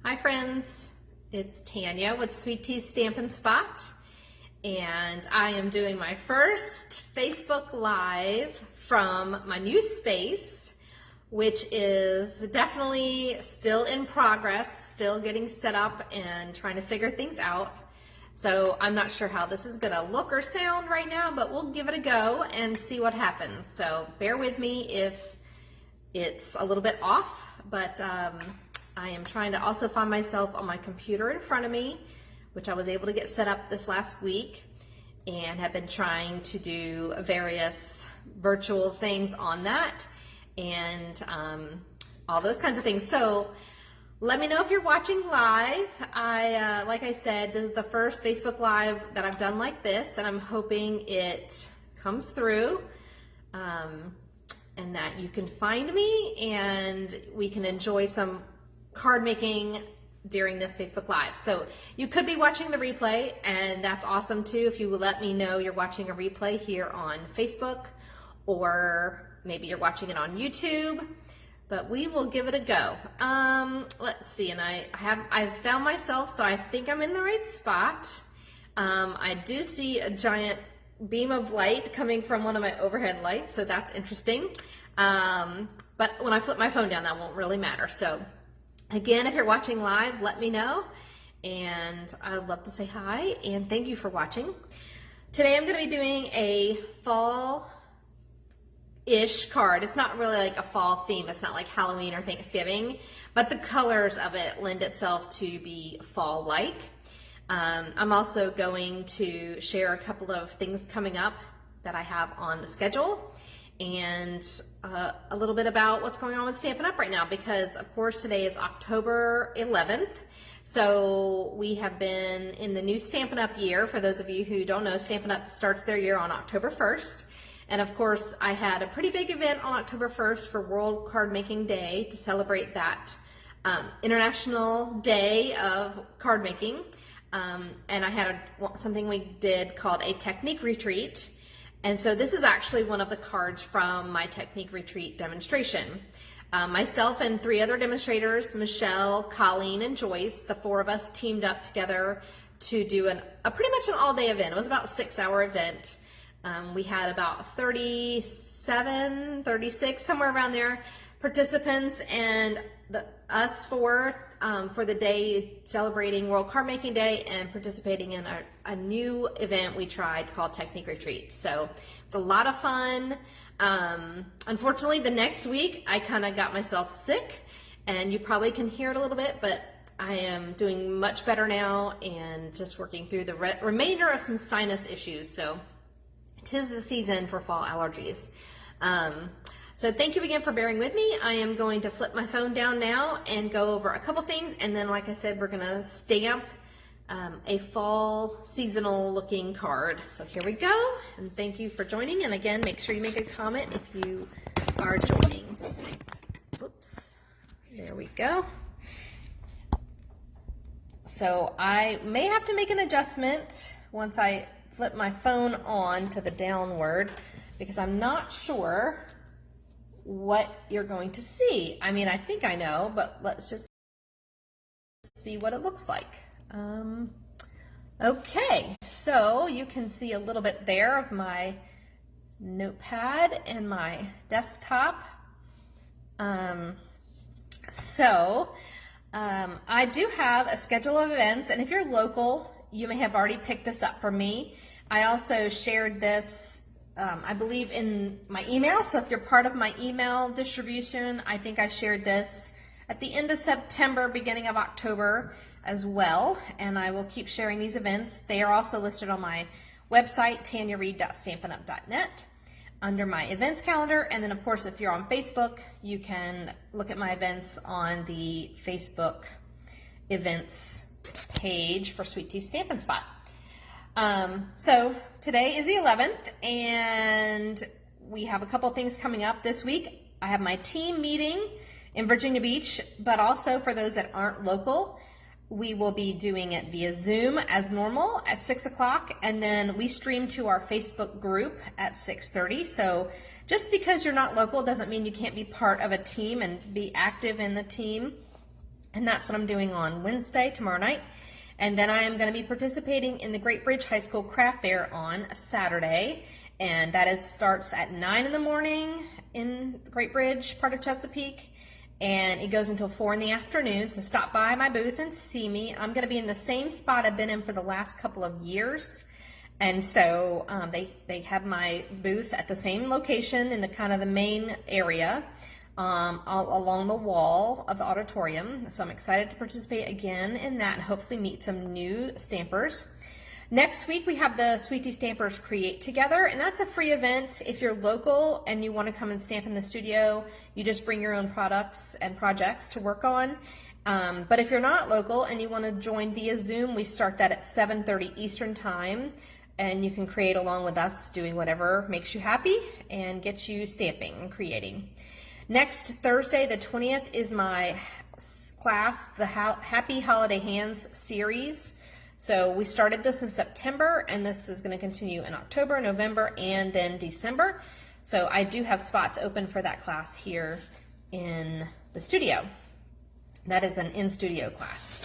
Hi friends, it's Tanya with Sweet Tea Stampin' Spot, and I am doing my first Facebook Live from my new space, which is definitely still in progress, still getting set up and trying to figure things out. So I'm not sure how this is gonna look or sound right now, but we'll give it a go and see what happens. So bear with me if it's a little bit off, but I am trying to also find myself on my computer in front of me, which I was able to get set up this last week, and have been trying to do various virtual things on that and all those kinds of things. So let me know if you're watching live. Like I said, this is the first Facebook Live that I've done like this, and I'm hoping it comes through and that you can find me and we can enjoy some card making during this Facebook Live. So you could be watching the replay, and that's awesome too if you will let me know you're watching a replay here on Facebook, or maybe you're watching it on YouTube, but we will give it a go. Let's see, and I've found myself, so I think I'm in the right spot. I do see a giant beam of light coming from one of my overhead lights, so that's interesting. But when I flip my phone down, that won't really matter. So again, if you're watching live, let me know, and I'd love to say hi, and thank you for watching. Today I'm going to be doing a fall-ish card. It's not really like a fall theme. It's not like Halloween or Thanksgiving, but the colors of it lend itself to be fall-like. I'm also going to share a couple of things coming up that I have on the schedule, and a little bit about what's going on with Stampin' Up! Right now, because of course today is October 11th. So we have been in the new Stampin' Up! Year. For those of you who don't know, Stampin' Up! Starts their year on October 1st. And of course I had a pretty big event on October 1st for World Card Making Day to celebrate that International Day of Card Making. And I had something we did called a technique retreat. And so this is actually one of the cards from my technique retreat demonstration. Myself and 3 other demonstrators, Michelle, Colleen, and Joyce, the 4 of us teamed up together to do a pretty much an all-day event. It was about a 6-hour event. We had about 37, 36, somewhere around there, participants, and us 4 for the day celebrating World Card Making Day and participating in a new event we tried called Technique Retreat. So it's a lot of fun. Unfortunately, the next week I kind of got myself sick, and you probably can hear it a little bit, but I am doing much better now and just working through the remainder of some sinus issues. So 'tis the season for fall allergies. So thank you again for bearing with me. I am going to flip my phone down now and go over a couple things, and then like I said, we're gonna stamp a fall seasonal looking card. So here we go, and thank you for joining, and again, make sure you make a comment if you are joining. Oops, there we go. So I may have to make an adjustment once I flip my phone on to the downward, because I'm not sure what you're going to see. I mean, I think I know, but let's just see what it looks like. Okay, so you can see a little bit there of my notepad and my desktop. I do have a schedule of events, and if you're local, you may have already picked this up from me. I also shared this I believe in my email, so if you're part of my email distribution, I think I shared this at the end of September, beginning of October as well, and I will keep sharing these events. They are also listed on my website, tanyareed.stampinup.net, under my events calendar, and then of course if you're on Facebook, you can look at my events on the Facebook events page for Sweet Tea Stampin' Spot. So today is the 11th, and we have a couple things coming up this week. I have my team meeting in Virginia Beach, but also for those that aren't local, we will be doing it via Zoom as normal at 6 o'clock, and then we stream to our Facebook group at 6:30. So just because you're not local doesn't mean you can't be part of a team and be active in the team. And that's what I'm doing on Wednesday, tomorrow night. And then I am going to be participating in the Great Bridge High School Craft Fair on Saturday. And that starts at 9 in the morning in Great Bridge, part of Chesapeake. And it goes until 4 in the afternoon. So stop by my booth and see me. I'm going to be in the same spot I've been in for the last couple of years. And so they have my booth at the same location in the kind of the main area. All along the wall of the auditorium. So I'm excited to participate again in that and hopefully meet some new stampers. Next week we have the Sweetie Stampers Create Together, and that's a free event. If you're local and you want to come and stamp in the studio, you just bring your own products and projects to work on. But if you're not local and you want to join via Zoom, we start that at 7:30 Eastern Time, and you can create along with us, doing whatever makes you happy and gets you stamping and creating. Next Thursday, the 20th, is my class, the Happy Holiday Hands series. So we started this in September, and this is going to continue in October, November, and then December. So I do have spots open for that class here in the studio. That is an in-studio class.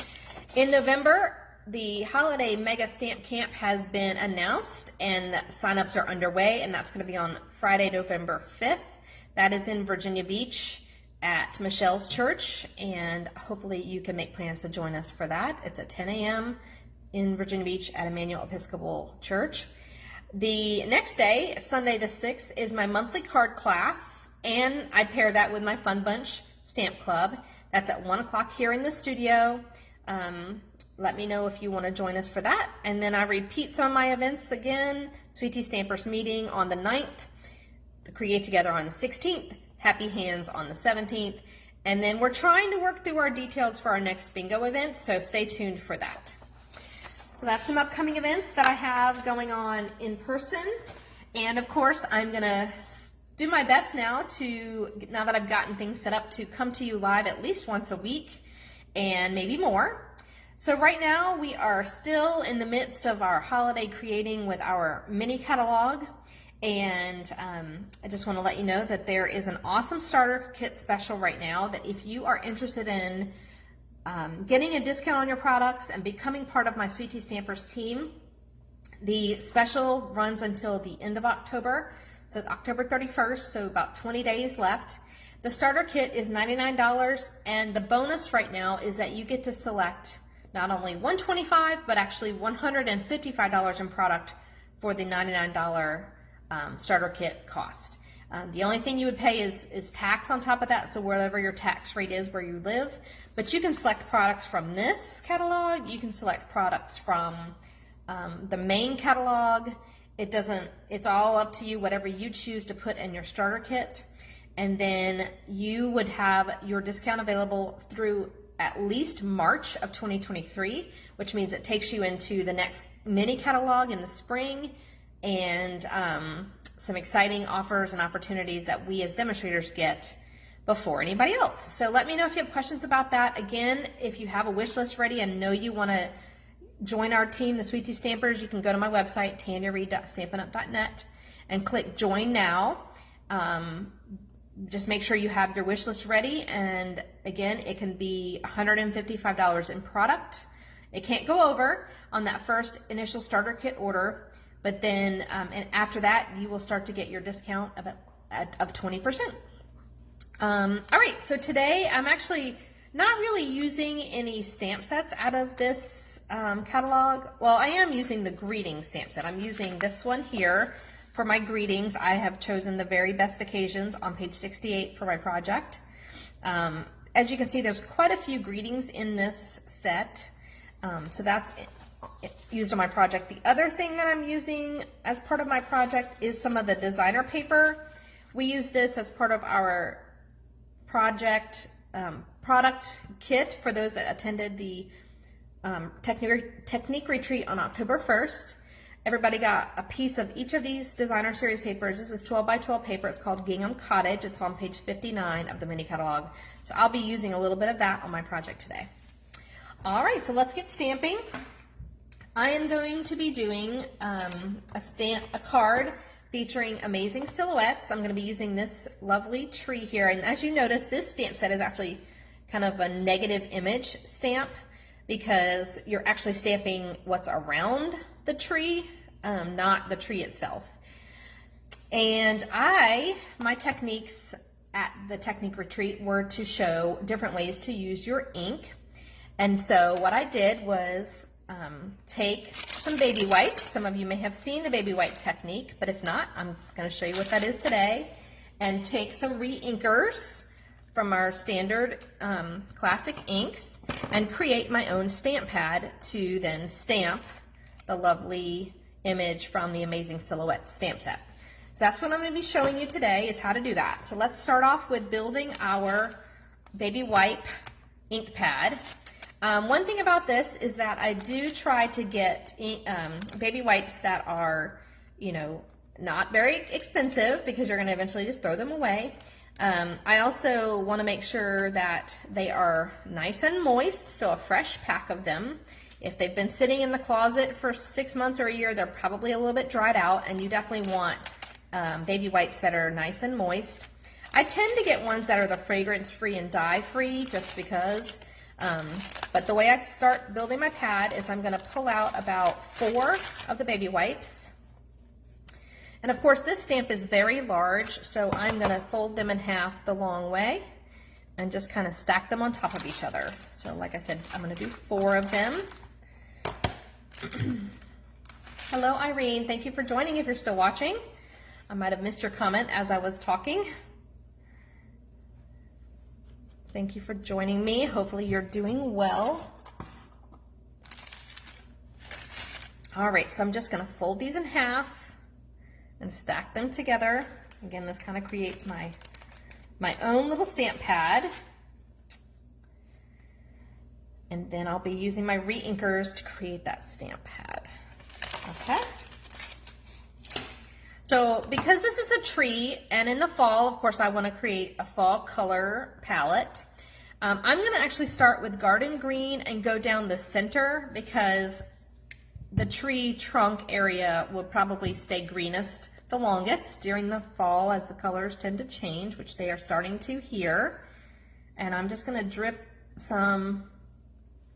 In November, the Holiday Mega Stamp Camp has been announced, and signups are underway, and that's going to be on Friday, November 5th. That is in Virginia Beach at Michelle's Church, and hopefully you can make plans to join us for that. It's at 10 a.m. in Virginia Beach at Emmanuel Episcopal Church. The next day, Sunday the 6th, is my monthly card class, and I pair that with my Fun Bunch Stamp Club. That's at 1 o'clock here in the studio. Let me know if you want to join us for that. And then I repeat some of my events again. Sweetie Stampers Meeting on the 9th. The Create Together on the 16th, Happy Hands on the 17th, and then we're trying to work through our details for our next bingo event, so stay tuned for that. So that's some upcoming events that I have going on in person, and of course I'm going to do my best now that I've gotten things set up, to come to you live at least once a week, and maybe more. So right now we are still in the midst of our holiday creating with our mini catalog. And I just want to let you know that there is an awesome starter kit special right now, that if you are interested in getting a discount on your products and becoming part of my Sweetie Stampers team, the special runs until the end of October, so October 31st, so about 20 days left. The starter kit is $99, and the bonus right now is that you get to select not only $125, but actually $155 in product for the $99 starter kit cost. The only thing you would pay is tax on top of that, so whatever your tax rate is where you live. But you can select products from this catalog. You can select products from the main catalog. It's all up to you, whatever you choose to put in your starter kit. And then you would have your discount available through at least March of 2023, which means it takes you into the next mini catalog in the spring, and some exciting offers and opportunities that we as demonstrators get before anybody else. So let me know if you have questions about that. Again, if you have a wish list ready and know you want to join our team, the Sweetie Stampers, you can go to my website, tanyareed.stampinup.net, and click Join Now. Just make sure you have your wish list ready, and again, it can be $155 in product. It can't go over on that first initial starter kit order. But then, and after that, you will start to get your discount of 20%. All right, so today I'm actually not really using any stamp sets out of this catalog. Well, I am using the greeting stamp set. I'm using this one here for my greetings. I have chosen the Very Best Occasions on page 68 for my project. As you can see, there's quite a few greetings in this set. So that's used on my project. The other thing that I'm using as part of my project is some of the designer paper. We use this as part of our project product kit for those that attended the technique retreat on October 1st. Everybody got a piece of each of these designer series papers. This is 12 by 12 paper. It's called Gingham Cottage. It's on page 59 of the mini catalog. So I'll be using a little bit of that on my project today. All right, so let's get stamping. I am going to be doing a card featuring amazing silhouettes. I'm going to be using this lovely tree here, and as you notice, this stamp set is actually kind of a negative image stamp because you're actually stamping what's around the tree, not the tree itself. And my techniques at the technique retreat were to show different ways to use your ink. And so what I did was take some baby wipes. Some of you may have seen the baby wipe technique, but if not, I'm going to show you what that is today. And take some Reinkers from our standard classic inks and create my own stamp pad to then stamp the lovely image from the Amazing Silhouettes stamp set. So that's what I'm going to be showing you today, is how to do that. So let's start off with building our baby wipe ink pad. One thing about this is that I do try to get baby wipes that are, you know, not very expensive, because you're going to eventually just throw them away. I also want to make sure that they are nice and moist, so a fresh pack of them. If they've been sitting in the closet for 6 months or a year, they're probably a little bit dried out, and you definitely want baby wipes that are nice and moist. I tend to get ones that are the fragrance-free and dye-free just because, but the way I start building my pad is I'm going to pull out about 4 of the baby wipes. And of course this stamp is very large, so I'm going to fold them in half the long way and just kind of stack them on top of each other. So like I said, I'm going to do 4 of them. Hello Irene, thank you for joining if you're still watching. I might have missed your comment as I was talking. Thank you for joining me. Hopefully you're doing well. All right, so I'm just going to fold these in half and stack them together. Again, this kind of creates my own little stamp pad. And then I'll be using my Reinkers to create that stamp pad. Okay. So because this is a tree, and in the fall, of course, I want to create a fall color palette. I'm going to actually start with garden green and go down the center, because the tree trunk area will probably stay greenest the longest during the fall as the colors tend to change, which they are starting to here. And I'm just going to drip some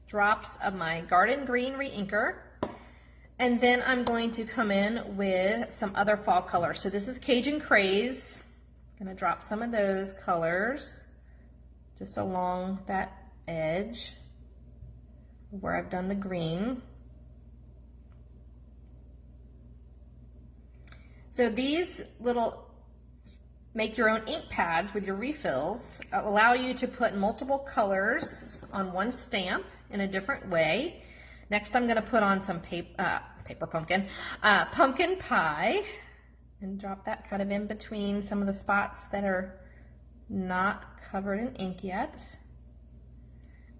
drops of my garden green Reinker. And then I'm going to come in with some other fall colors. So this is Cajun Craze. I'm going to drop some of those colors just along that edge where I've done the green. So these little make your own ink pads with your refills allow you to put multiple colors on one stamp in a different way. Next, I'm going to put on some pumpkin pie, and drop that kind of in between some of the spots that are not covered in ink yet.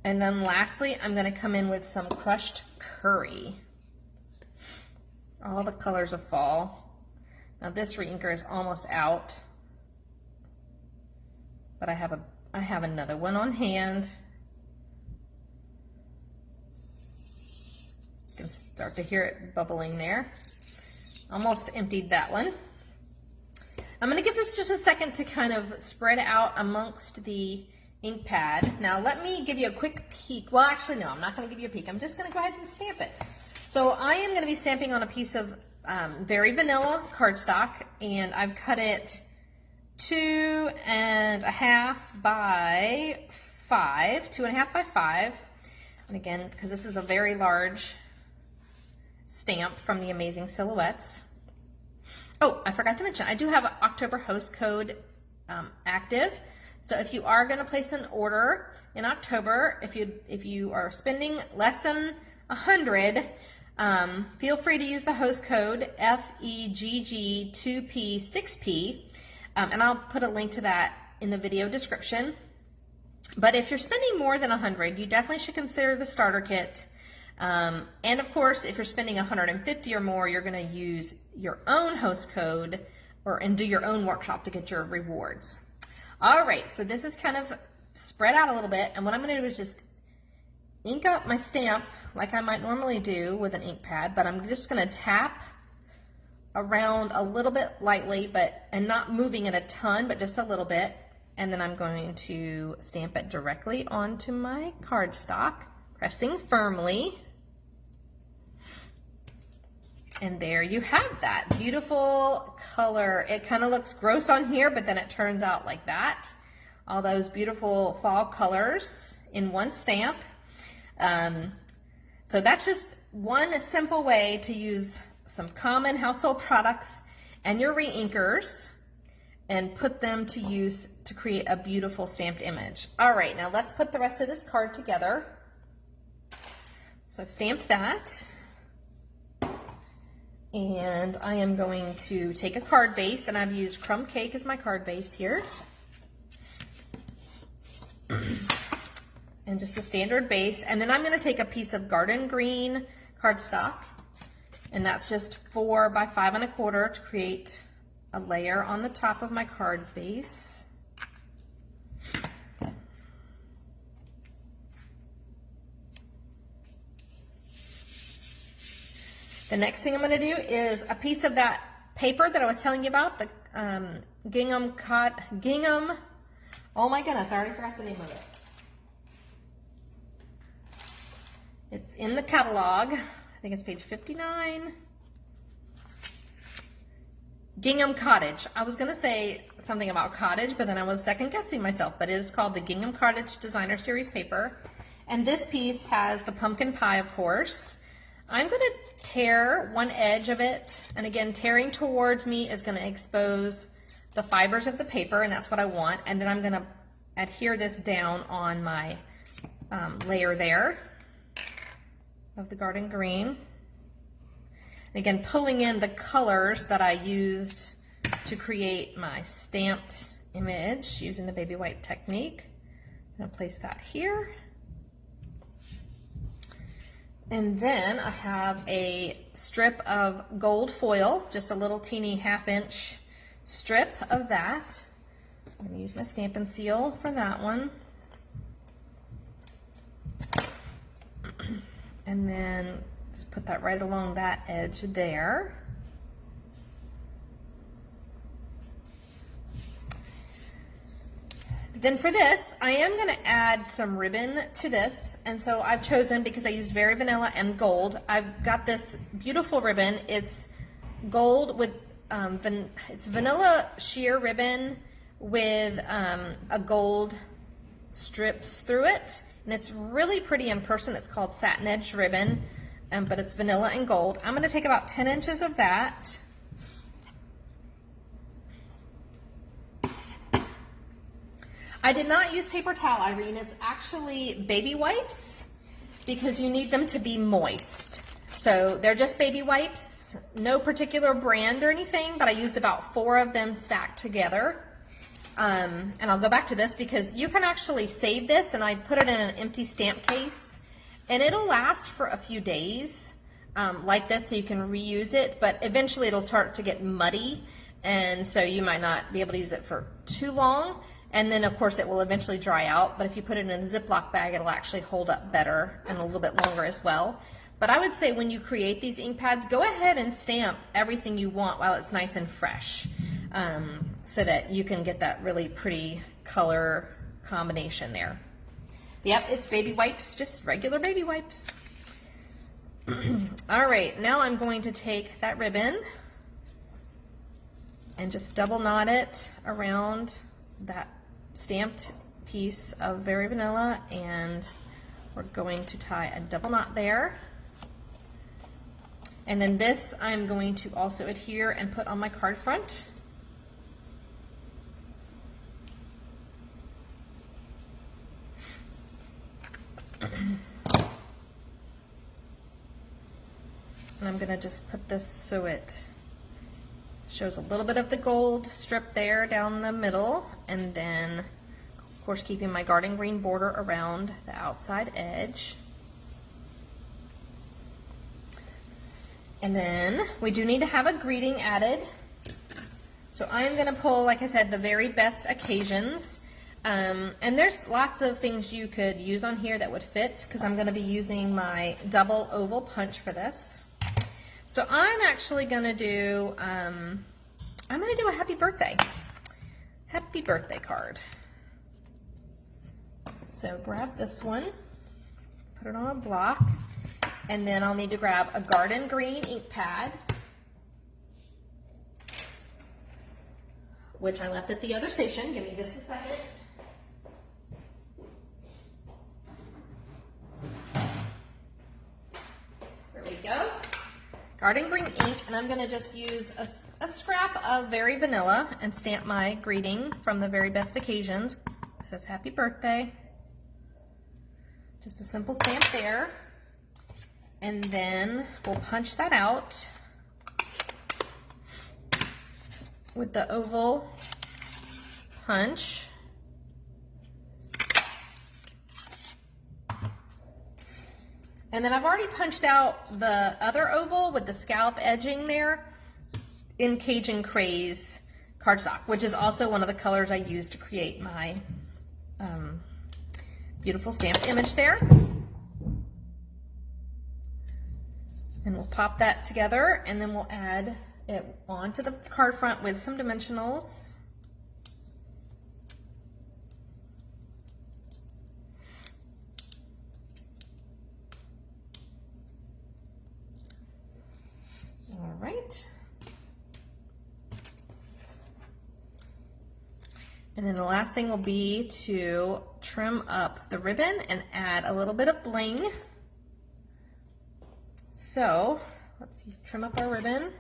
And then lastly, I'm going to come in with some crushed curry. All the colors of fall. Now this Reinker is almost out, but I have another one on hand. You can start to hear it bubbling there. Almost emptied that one. I'm going to give this just a second to kind of spread out amongst the ink pad. Now let me give you a quick peek. Well, actually no, I'm not going to give you a peek. I'm just going to go ahead and stamp it. So I am going to be stamping on a piece of very vanilla cardstock, and I've cut it 2.5 by 5, 2.5 by 5. And again, because this is a very large stamp from the Amazing Silhouettes. Oh, I forgot to mention, I do have an October host code active. So if you are going to place an order in October, if you are spending less than 100, feel free to use the host code FEGG2P6P, and I'll put a link to that in the video description. But if you're spending more than 100, you definitely should consider the starter kit. And of course, if you're spending 150 or more, you're going to use your own host code and do your own workshop to get your rewards. All right, so this is kind of spread out a little bit, and what I'm going to do is just ink up my stamp like I might normally do with an ink pad, but I'm just going to tap around a little bit lightly, and not moving it a ton, but just a little bit. and then I'm going to stamp it directly onto my cardstock, pressing firmly. And there you have that beautiful color. It kind of looks gross on here, but then it turns out like that. All those beautiful fall colors in one stamp. So that's just one simple way to use some common household products and your Reinkers and put them to use to create a beautiful stamped image. All right, now let's put the rest of this card together. So I've stamped that. And I am going to take a card base, and I've used Crumb Cake as my card base here. And just a standard base. And then I'm going to take a piece of garden green cardstock, and that's just 4 by 5 1/4 to create a layer on the top of my card base. The next thing I'm going to do is a piece of that paper that I was telling you about, the Gingham, oh my goodness, I already forgot the name of it. It's in the catalog. I think it's page 59. Gingham Cottage. I was going to say something about Cottage, but then I was second guessing myself, but it is called the Gingham Cottage Designer Series paper. And this piece has the pumpkin pie, of course. I'm going to tear one edge of it, and again, tearing towards me is going to expose the fibers of the paper, and that's what I want. And then I'm going to adhere this down on my layer there of the garden green. And again, pulling in the colors that I used to create my stamped image using the baby wipe technique. I'm going to place that here. And then I have a strip of gold foil, just a little teeny 1/2 inch strip of that. I'm going to use my Stampin' Seal for that one. And then just put that right along that edge there. Then for this, I am going to add some ribbon to this, and so I've chosen, because I used Very Vanilla and gold, I've got this beautiful ribbon. It's gold with, it's vanilla sheer ribbon with a gold strips through it, and it's really pretty in person. It's called Satin-Edged ribbon, but it's vanilla and gold. I'm going to take about 10 inches of that. I did not use paper towel, Irene. It's actually baby wipes, because you need them to be moist. So they're just baby wipes, no particular brand or anything, but I used about 4 of them stacked together. And I'll go back to this because you can actually save this, and I put it in an empty stamp case, and it'll last for a few days like this, so you can reuse it, but eventually it'll start to get muddy, and so you might not be able to use it for too long. And then, of course, it will eventually dry out, but if you put it in a Ziploc bag, it'll actually hold up better and a little bit longer as well. But I would say when you create these ink pads, go ahead and stamp everything you want while it's nice and fresh, so that you can get that really pretty color combination there. Yep, it's baby wipes, just regular baby wipes. All right, now I'm going to take that ribbon and just double knot it around that stamped piece of Very Vanilla, and we're going to tie a double knot there. And then this I'm going to also adhere and put on my card front. And I'm going to just put this so it shows a little bit of the gold strip there down the middle, and then of course keeping my garden green border around the outside edge. And then we do need to have a greeting added. So I'm going to pull, like I said, the Very Best Occasions. And there's lots of things you could use on here that would fit, because I'm going to be using my double oval punch for this. So I'm actually going to do, a happy birthday card. So grab this one, put it on a block, and then I'll need to grab a garden green ink pad, which I left at the other station. Give me just a second. There we go. Garden green ink, and I'm going to just use a scrap of Very Vanilla and stamp my greeting from the Very Best Occasions. It says happy birthday. Just a simple stamp there. And then we'll punch that out with the oval punch. And then I've already punched out the other oval with the scallop edging there in Cajun Craze cardstock, which is also one of the colors I used to create my beautiful stamped image there. And we'll pop that together, and then we'll add it onto the card front with some dimensionals. All right. And then the last thing will be to trim up the ribbon and add a little bit of bling. So let's trim up our ribbon.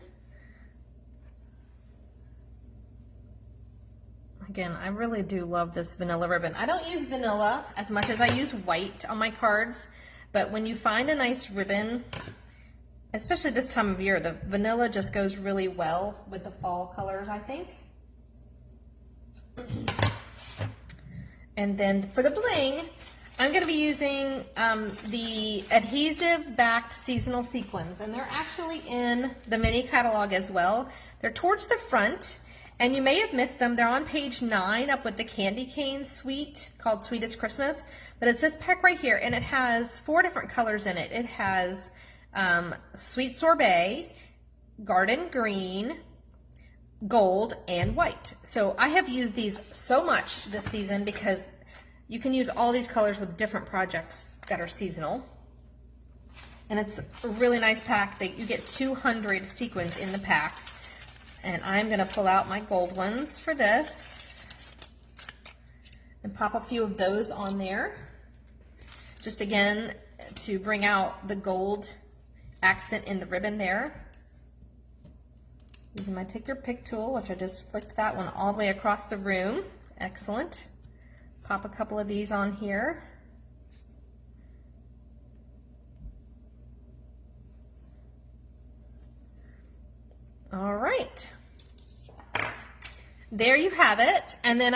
Again, I really do love this vanilla ribbon. I don't use vanilla as much as I use white on my cards, but when you find a nice ribbon, especially this time of year, the vanilla just goes really well with the fall colors, I think. And then for the bling, I'm going to be using the Adhesive-Backed seasonal sequins, and they're actually in the mini catalog as well. They're towards the front, and you may have missed them. They're on page 9 up with the candy cane suite called Sweetest Christmas, but it's this pack right here, and it has 4 different colors in it. It has Sweet Sorbet, Garden Green, Gold, and White. So I have used these so much this season because you can use all these colors with different projects that are seasonal. And it's a really nice pack. You get 200 sequins in the pack. And I'm going to pull out my gold ones for this and pop a few of those on there. Just again, to bring out the gold accent in the ribbon there. Using my Take Your Pick tool, which I just flicked that one all the way across the room. Excellent. Pop a couple of these on here. All right. There you have it. And then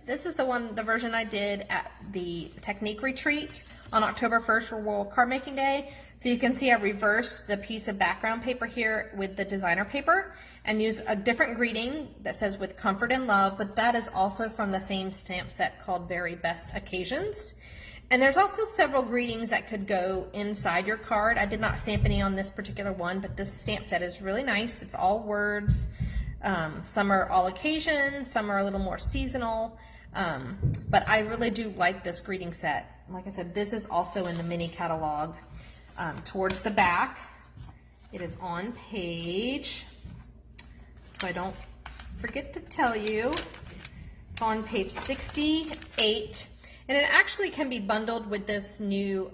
this is the version I did at the Technique Retreat on October 1st for World Card Making Day. So you can see I reversed the piece of background paper here with the designer paper and used a different greeting that says with comfort and love, but that is also from the same stamp set called Very Best Occasions. And there's also several greetings that could go inside your card. I did not stamp any on this particular one, but this stamp set is really nice. It's all words. Some are all occasion, some are a little more seasonal. But I really do like this greeting set. Like I said, this is also in the mini catalog. Towards the back, it is on page, so I don't forget to tell you, it's on page 68, and it actually can be bundled with this new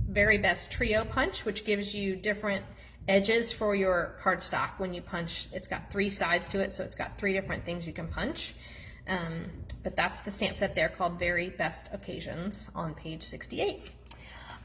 Very Best Trio punch, which gives you different edges for your cardstock when you punch. It's got 3 sides to it, so it's got 3 different things you can punch. But that's the stamp set there called Very Best Occasions on page 68.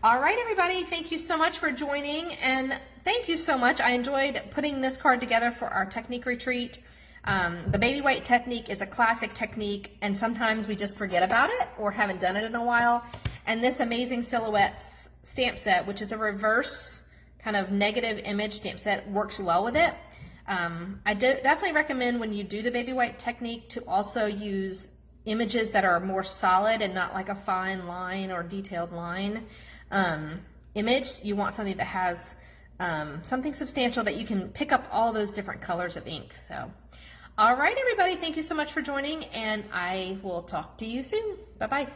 All right, everybody, thank you so much for joining, and thank you so much. I enjoyed putting this card together for our Technique Retreat. The baby white technique is a classic technique, and sometimes we just forget about it or haven't done it in a while. And this amazing silhouettes stamp set, which is a reverse kind of negative image stamp set, works well with it. I definitely recommend when you do the baby white technique to also use images that are more solid and not like a fine line or detailed line image. You want something that has something substantial that you can pick up all those different colors of ink. So, all right, everybody, thank you so much for joining, and I will talk to you soon. Bye-bye.